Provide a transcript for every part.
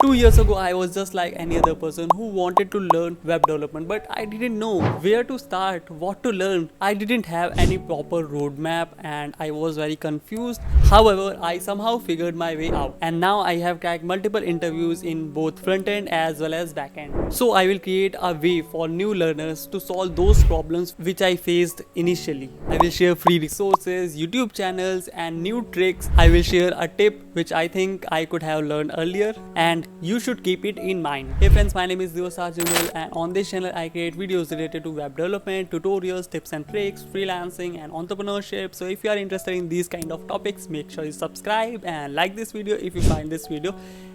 2 years ago, I was just like any other person who wanted to learn web development, but I didn't know where to start, what to learn. I didn't have any proper roadmap and I was very confused. However, I somehow figured my way out, and now I have cracked multiple interviews in both front end as well as back end. So I will create a way for new learners to solve those problems which I faced initially. I will share free resources, YouTube channels, and new tricks. I will share a tip which I think I could have learned earlier, and you should keep it in mind. Hey friends, my name is Divasraj Vimal, and on this channel I create videos related to web development, tutorials, tips and tricks, freelancing and entrepreneurship. So if you are interested in these kind of topics, make sure you subscribe and like this video if you find this video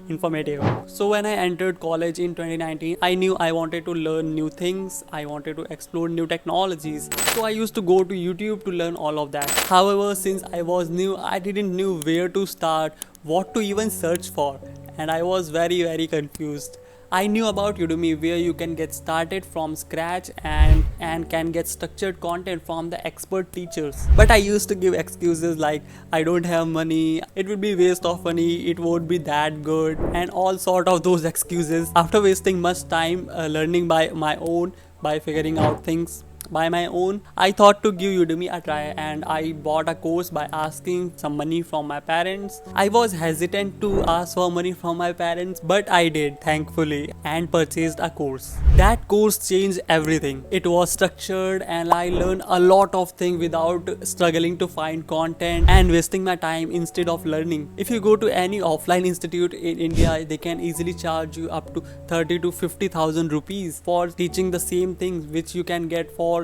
informative. So when I entered college in 2019, I knew I wanted to learn new things. I wanted to explore new technologies. So I used to go to YouTube to learn all of that. However, since I was new, I didn't know where to start, what to even search for, and I was very confused. I knew about Udemy, where you can get started from scratch and can get structured content from the expert teachers. But I used to give excuses like I don't have money, it would be waste of money, it won't be that good, and all sort of those excuses. After wasting much time learning by my own, by figuring out things by my own, I thought to give Udemy a try, and I bought a course by asking some money from my parents. I was hesitant to ask for money from my parents, but I did, thankfully, and purchased a course. That course changed everything. It was structured and I learned a lot of things without struggling to find content and wasting my time instead of learning. If you go to any offline institute in India, they can easily charge you up to 30 to 50,000 rupees for teaching the same things which you can get for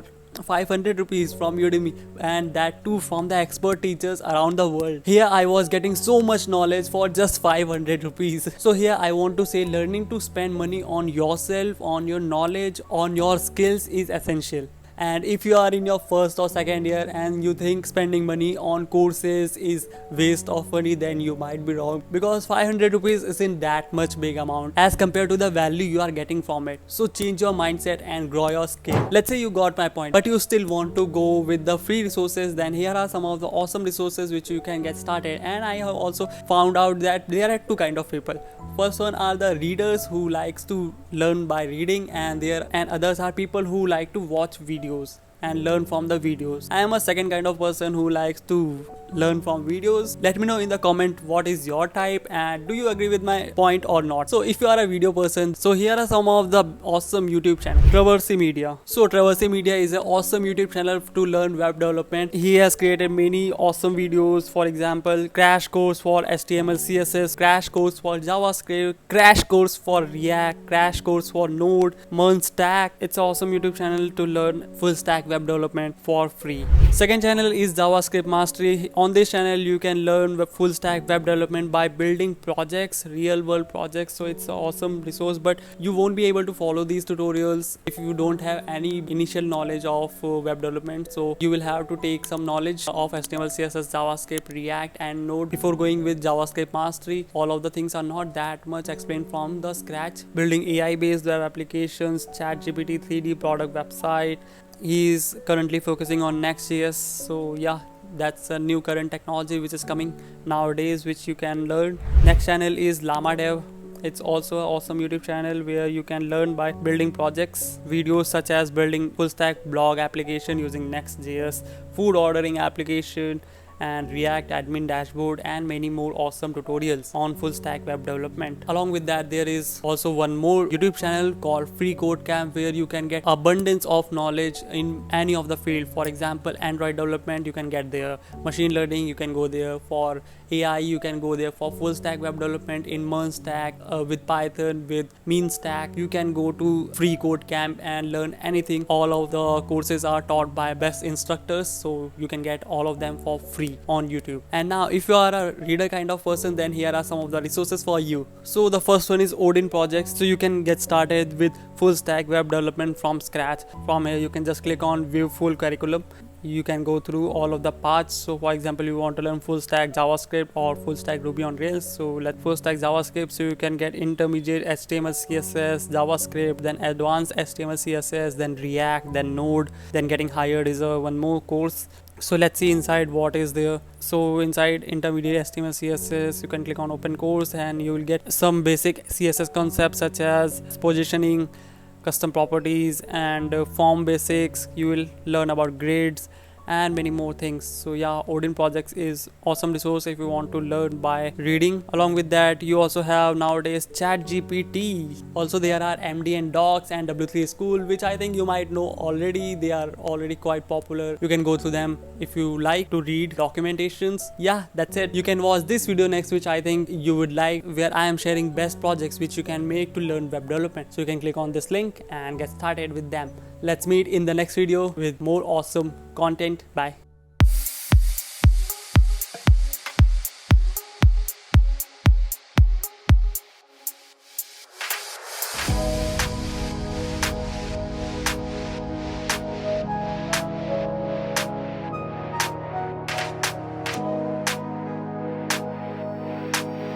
500 rupees from Udemy, and that too from the expert teachers around the world. Here I was getting so much knowledge for just 500 rupees. So here I want to say learning to spend money on yourself, on your knowledge, on your skills is essential. And if you are in your first or second year and you think spending money on courses is waste of money, then you might be wrong, because 500 rupees isn't that much big amount as compared to the value you are getting from it. So change your mindset and grow your skill. Let's say you got my point, but you still want to go with the free resources, then here are some of the awesome resources which you can get started. And I have also found out that there are two kind of people. First one are the readers who likes to learn by reading, and others are people who like to watch videos and learn from the videos. I am a second kind of person who likes to learn from videos. Let me know in the comment what is your type, and do you agree with my point or not. So if you are a video person, so here are some of the awesome YouTube channels. Traversymedia. So Traversymedia is an awesome YouTube channel to learn web development. He has created many awesome videos. For example, crash course for HTML CSS, crash course for JavaScript, crash course for React, crash course for Node, Merge Stack. It's an awesome YouTube channel to learn full stack web development for free. Second channel is JavaScript Mastery. On this channel you can learn full stack web development by building projects, real world projects. So it's an awesome resource, but you won't be able to follow these tutorials if you don't have any initial knowledge of web development. So you will have to take some knowledge of HTML, CSS, JavaScript, React and Node before going with JavaScript Mastery. All of the things are not that much explained from the scratch. Building AI based web applications, ChatGPT 3D product website. He is currently focusing on Next.js. So yeah, that's a new current technology which is coming nowadays, which you can learn. Next channel is Laravel Dev. It's also an awesome YouTube channel where you can learn by building projects, videos such as building full stack blog application using Next.js, food ordering application, and React admin dashboard, and many more awesome tutorials on full stack web development. Along with that, there is also one more YouTube channel called Free Code Camp, where you can get abundance of knowledge in any of the field. For example, Android development, you can get there. Machine learning, you can go there. For AI, you can go there. For full stack web development in Merge Stack, with Python, with Mean Stack, you can go to Free Code Camp and learn anything. All of the courses are taught by best instructors, so you can get all of them for free on YouTube. And now if you are a reader kind of person, then here are some of the resources for you. So the first one is Odin projects. So you can get started with full stack web development from scratch. From here you can just click on view full curriculum. You can go through all of the parts. So for example, you want to learn full stack JavaScript or full stack Ruby on Rails. So let full stack JavaScript, so you can get intermediate HTML CSS JavaScript, then advanced HTML CSS, then React, then Node. Then getting hired is one more course So let's see inside what is there. So inside intermediate HTML CSS, you can click on open course and you will get some basic CSS concepts such as positioning, custom properties, and form basics. You will learn about grids and many more things. So yeah, Odin projects is awesome resource if you want to learn by reading. Along with that, you also have nowadays ChatGPT. Also there are MDN Docs and W3 School, which I think you might know already. They are already quite popular. You can go through them if you like to read documentations. Yeah, that's it. You can watch this video next, which I think you would like, where I am sharing best projects which you can make to learn web development. So you can click on this link and get started with them. Let's meet in the next video with more awesome content. Bye.